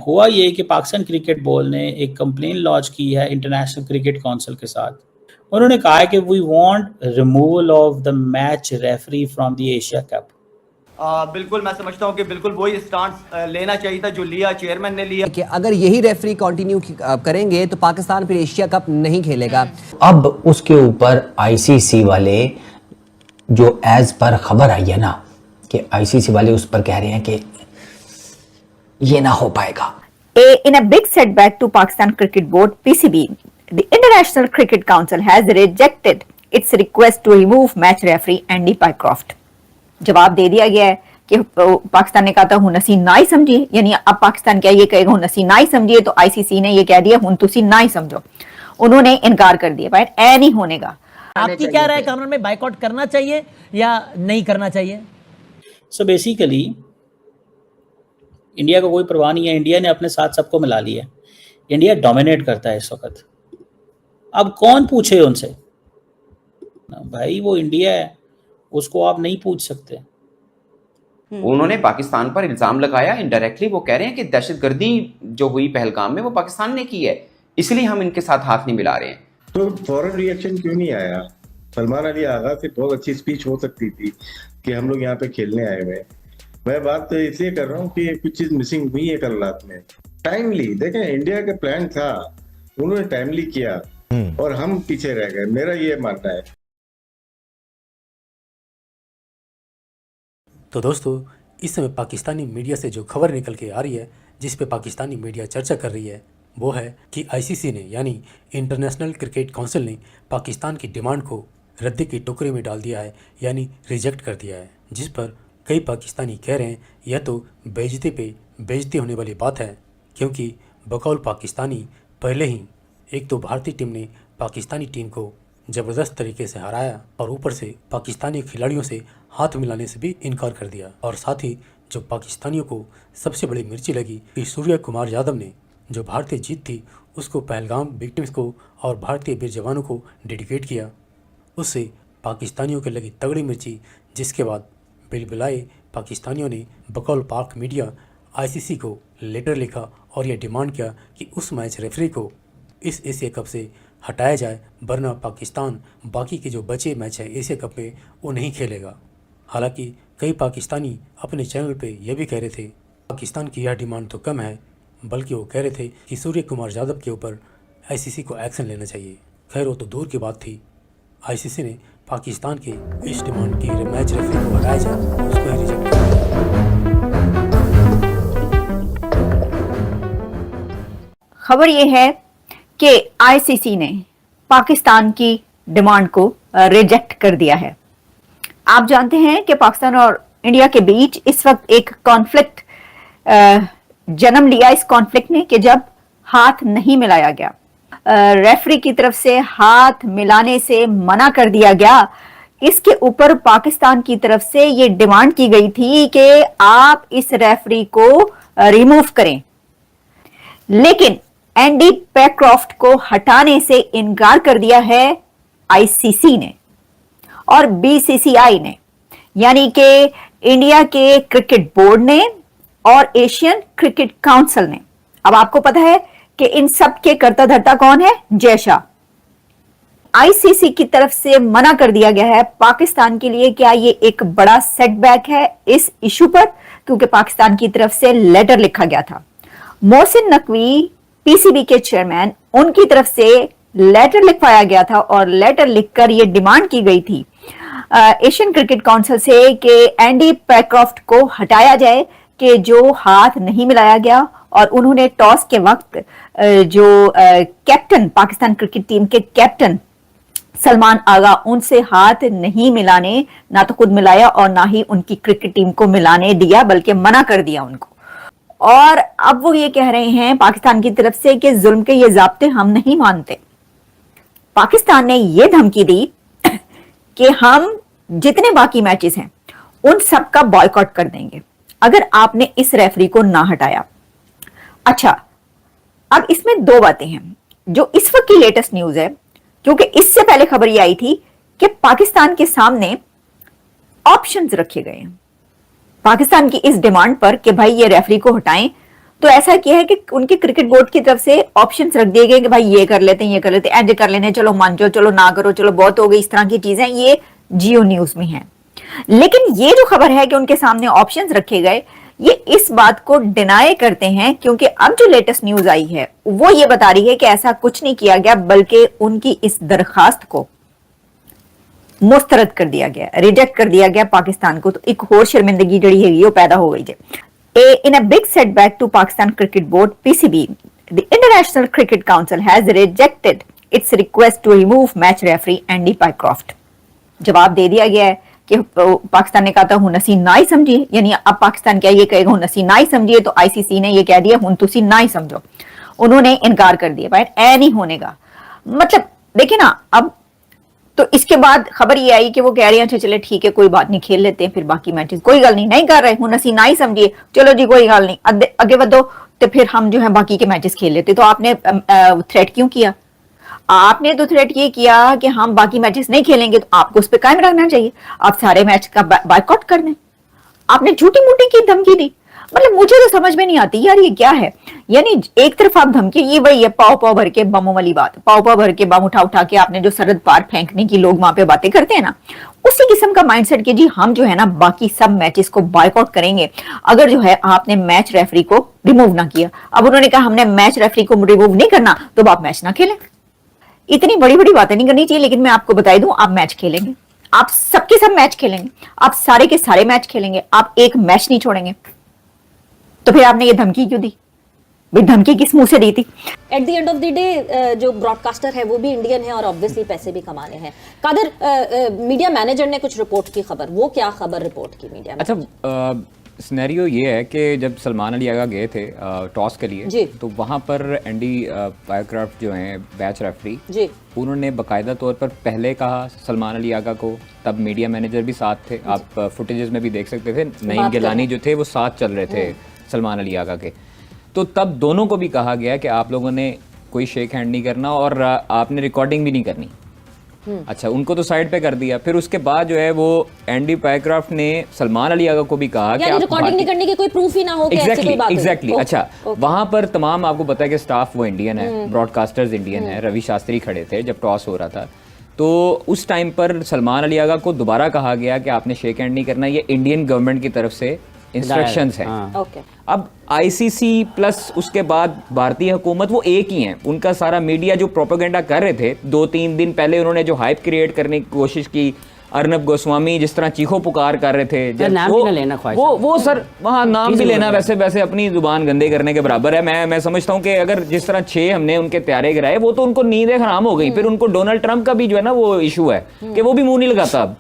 हुआ ये कि पाकिस्तान क्रिकेट बोर्ड ने एक कंप्लेन लॉन्च की है इंटरनेशनल क्रिकेट काउंसिल के साथ। उन्होंने कहा है कि we want removal of the match referee from the Asia cup. बिल्कुल मैं समझता हूँ कि बिल्कुल वही स्टांस लेना चाहिए था जो लिया चेयरमैन ने लिया कि अगर यही रेफरी कंटिन्यू करेंगे तो पाकिस्तान फिर एशिया कप नहीं खेलेगा। अब उसके ऊपर आईसीसी वाले जो एज पर खबर आई है ना कि आईसीसी वाले उस पर कह रहे हैं कि ये ना हो पाएगा। In a big setback to Pakistan Cricket Board (PCB), the International Cricket Council has rejected its request to remove match referee Andy Pycroft. जवाब दे दिया गया है कि पाकिस्तान ने कहा था हुन असी ना ही समझिए, यानी अब पाकिस्तान क्या ये कहेगा हुन असी ना ही समझिए, तो आईसीसी ने ये कह दिया हुन तुसी ना ही समझो। उन्होंने इनकार कर दिया, भाई ऐ नहीं होनेगा। आपकी क्या राय कामरान में, बाइकआउट करना चाहिए या नहीं करना चाहिए? सो बेसिकली इंडिया को कोई परवाह नहीं है, इंडिया ने अपने साथ सबको मिला लिया है, इंडिया डोमिनेट करता है इस वक्त। अब कौन पूछे उनसे, भाई वो इंडिया है, उसको आप नहीं पूछ सकते। उन्होंने पाकिस्तान पर इल्जाम लगाया, इनडायरेक्टली वो कह रहे हैं कि दहशतगर्दी जो हुई पहलगाम में वो पाकिस्तान ने की है, इसलिए हम इनके साथ हाथ नहीं मिला रहे हैं। तो फौरन रिएक्शन क्यों नहीं आया? सलमान अली आगा से बहुत अच्छी स्पीच हो सकती थी कि हम लोग यहाँ पे खेलने आए हुए। मैं बात तो इसलिए कर रहा हूँ कि कुछ चीज मिसिंग हुई है कल रात में। टाइमली देखें, इंडिया का प्लान था, उन्होंने टाइमली किया और हम पीछे रह गए, मेरा ये मानना है। तो दोस्तों, इस समय पाकिस्तानी मीडिया से जो खबर निकल के आ रही है, जिस पे पाकिस्तानी मीडिया चर्चा कर रही है, वो है कि आईसीसी ने यानी इंटरनेशनल क्रिकेट काउंसिल ने पाकिस्तान की डिमांड को रद्दी की टोकरी में डाल दिया है, यानी रिजेक्ट कर दिया है। जिस पर कई पाकिस्तानी कह रहे हैं यह तो बेइज्जती पे बेइज्जती होने वाली बात है, क्योंकि बकौल पाकिस्तानी पहले ही एक तो भारतीय टीम ने पाकिस्तानी टीम को ज़बरदस्त तरीके से हराया और ऊपर से पाकिस्तानी खिलाड़ियों से हाथ मिलाने से भी इनकार कर दिया। और साथ ही जो पाकिस्तानियों को सबसे बड़ी मिर्ची लगी कि सूर्य कुमार यादव ने जो भारतीय जीत थी उसको पहलगाम विक्टिम्स को और भारतीय वीर जवानों को डेडिकेट किया, उससे पाकिस्तानियों के लगी तगड़ी मिर्ची, जिसके बाद बिलबिलाए पाकिस्तानियों ने बकौल पाक मीडिया आईसीसी को लेटर लिखा और यह डिमांड किया कि उस मैच रेफरी को इस एशिया कप से हटाया जाए, वरना पाकिस्तान बाकी के जो बचे मैच है एशिया कप में वो नहीं खेलेगा। हालांकि कई पाकिस्तानी अपने चैनल पे यह भी कह रहे थे पाकिस्तान की यह डिमांड तो कम है, बल्कि वो कह रहे थे कि सूर्य कुमार यादव के ऊपर आईसीसी को एक्शन लेना चाहिए। खैर वो तो दूर की बात थी, आईसीसी ने पाकिस्तान के इस डिमांड की मैच रेफरी को हटाया जाए उसको ही रिजेक्ट किया। खबर यह है कि आईसीसी ने पाकिस्तान की डिमांड को रिजेक्ट कर दिया है। आप जानते हैं कि पाकिस्तान और इंडिया के बीच इस वक्त एक कॉन्फ्लिक्ट जन्म लिया इस कॉन्फ्लिक्ट ने कि जब हाथ नहीं मिलाया गया, रेफरी की तरफ से हाथ मिलाने से मना कर दिया गया। इसके ऊपर पाकिस्तान की तरफ से ये डिमांड की गई थी कि आप इस रेफरी को रिमूव करें, लेकिन एंडी पैक्रॉफ्ट को हटाने से इनकार कर दिया है आईसीसी ने और बीसीसीआई ने, यानी कि इंडिया के क्रिकेट बोर्ड ने और एशियन क्रिकेट काउंसिल ने। अब आपको पता है कि इन सब के कर्ता धर्ता कौन है? जय शाह। आईसीसी की तरफ से मना कर दिया गया है पाकिस्तान के लिए। क्या ये एक बड़ा सेटबैक है इस इशू पर? क्योंकि पाकिस्तान की तरफ से लेटर लिखा गया था, मोहसिन नकवी पीसीबी के चेयरमैन, उनकी तरफ से लेटर लिखवाया गया था और लेटर लिखकर ये डिमांड की गई थी एशियन क्रिकेट काउंसिल से कि एंडी पैक्रॉफ्ट को हटाया जाए कि जो हाथ नहीं मिलाया गया। और उन्होंने टॉस के वक्त जो कैप्टन पाकिस्तान क्रिकेट टीम के कैप्टन सलमान आगा, उनसे हाथ नहीं मिलाने, ना तो खुद मिलाया और ना ही उनकी क्रिकेट टीम को मिलाने दिया, बल्कि मना कर दिया उनको। और अब वो ये कह रहे हैं पाकिस्तान की तरफ से कि जुल्म के ये ज़ाब्ते हम नहीं मानते। पाकिस्तान ने ये धमकी दी कि हम जितने बाकी मैचेस हैं उन सब का बॉयकॉट कर देंगे अगर आपने इस रेफरी को ना हटाया। अच्छा, अब इसमें दो बातें हैं जो इस वक्त की लेटेस्ट न्यूज है, क्योंकि इससे पहले खबर ये आई थी कि पाकिस्तान के सामने ऑप्शंस रखे गए हैं पाकिस्तान की इस डिमांड पर कि भाई ये रेफरी को हटाएं, तो ऐसा किया है कि उनके क्रिकेट बोर्ड की तरफ से ऑप्शंस रख दिए गए कि भाई ये कर लेते हैं, ये कर लेते हैं, ऐसे कर लेने, चलो मान जाओ, चलो ना करो, चलो बहुत हो गई, इस तरह की चीजें ये जियो न्यूज में है। लेकिन ये जो खबर है कि उनके सामने ऑप्शंस रखे गए, ये इस बात को डिनाई करते हैं, क्योंकि अब जो लेटेस्ट न्यूज आई है वो ये बता रही है कि ऐसा कुछ नहीं किया गया, बल्कि उनकी इस दरखास्त को मुस्तरद कर दिया गया, रिजेक्ट कर दिया गया पाकिस्तान को। तो एक और शर्मिंदगी जड़ी है वो पैदा हो गई है। In a big setback to Pakistan Cricket Board (PCB), the International Cricket Council has rejected its request to remove match referee Andy Pycroft. जवाब दे दिया गया है कि पाकिस्तान ने कहा था हुन असी ना ही समझिए, यानी अब पाकिस्तान क्या ये कहेगा हुन असी ना ही समझिए, तो आईसीसी ने ये कह दिया हुन तुसी ना ही समझो। उन्होंने इनकार कर दिया, भाई ऐ नहीं होने का मतलब। देखिए ना, अब तो इसके बाद खबर ये आई कि वो कह रहे हैं अच्छा चले ठीक है कोई बात नहीं, खेल लेते हैं फिर बाकी मैचेस, कोई गल नहीं कर रहे हूं असी ना ही समझिए, चलो जी कोई गल नहीं, आगे बढ़ो तो फिर हम जो है बाकी के मैचेस खेल लेते। तो आपने थ्रेट क्यों किया? आपने तो थ्रेट ये किया कि हम बाकी मैचेस नहीं खेलेंगे, तो आपको उस पर कायम रखना चाहिए, आप सारे मैच का बायकॉट कर दें। आपने झूठी मूठी की धमकी दी, मतलब मुझे तो समझ में नहीं आती यार ये क्या है। यानी एक तरफ आप धमकी, ये वही है पाव पाव भर के बमों वाली बात, पाव पाव भर के बम उठा उठा के आपने जो सरहद पार फेंकने की लोग वहां पे बातें करते हैं ना, उसी किस्म का माइंडसेट कि जी हम जो है ना बाकी सब मैचेस को बायकॉट करेंगे अगर जो है आपने मैच रेफरी को रिमूव ना किया। अब उन्होंने कहा हमने मैच रेफरी को रिमूव नहीं करना तो आप मैच ना खेलें। इतनी बड़ी बड़ी बातें नहीं करनी चाहिए, लेकिन मैं आपको बता दूं आप मैच खेलेंगे, आप सबके सब मैच खेलेंगे, आप सारे के सारे मैच खेलेंगे, आप एक मैच नहीं छोड़ेंगे। तो फिर आपने ये धमकी क्यों दी? भाई धमकी किस मुंह से दी थी? At the end of the day जो ब्रॉडकास्टर है वो भी इंडियन है और ऑब्वियसली पैसे भी कमाने हैं। कादर, मीडिया मैनेजर ने कुछ रिपोर्ट की खबर, वो क्या खबर रिपोर्ट की मीडिया में? अच्छा, सिनेरियो ये है कि जब सलमान अली आगा गए थे टॉस के लिए, तो वहाँ पर एंडी पायक्रॉफ्ट जो हैं बैच रेफरी जी, उन्होंने बाकायदा तौर पर पहले कहा सलमान अली आगा को, तब मीडिया मैनेजर भी साथ थे, आप फुटेजेस में भी देख सकते थे, नईम गिलानी जो थे वो साथ चल रहे थे सलमान अली आगा के। तो तब दोनों को भी कहा गया कि आप लोगों ने कोई शेक हैंड नहीं करना और आपने रिकॉर्डिंग भी नहीं करनी। अच्छा, उनको तो साइड पे कर दिया। फिर उसके बाद जो है वो एंडी पायक्रॉफ्ट ने सलमान अली आगा को भी कहा कि रिकॉर्डिंग नहीं करने की कोई प्रूफ ही ना हो कि ऐसी कोई बात है। एग्जैक्टली। अच्छा, वहां पर तमाम आपको पता है कि स्टाफ वो इंडियन है, ब्रॉडकास्टर्स इंडियन है, रवि शास्त्री खड़े थे जब टॉस हो रहा था। तो उस टाइम पर सलमान अली आगा को दोबारा कहा गया कि आपने शेक हैंड नहीं करना, ये इंडियन गवर्नमेंट की तरफ से इंस्ट्रक्शंस हैं। अब आईसीसी प्लस उसके बाद भारतीय हुकूमत वो एक ही हैं। उनका सारा मीडिया जो प्रोपेगेंडा कर रहे थे 2-3 दिन पहले, उन्होंने जो हाइप क्रिएट करने की कोशिश की, अर्नब गोस्वामी जिस तरह चीखो पुकार कर रहे थे, नाम भी ना लेना वो सर वहाँ नाम भी लेना वैसे अपनी जुबान गंदे करने के बराबर है। मैं समझता हूँ कि अगर जिस तरह 6 हमने उनके त्यारे गिराए, वो तो उनको नींदें हराम हो गई। फिर उनको डोनाल्ड ट्रंप का भी जो है ना वो इशू है कि वो भी मुंह नहीं लगाता अब।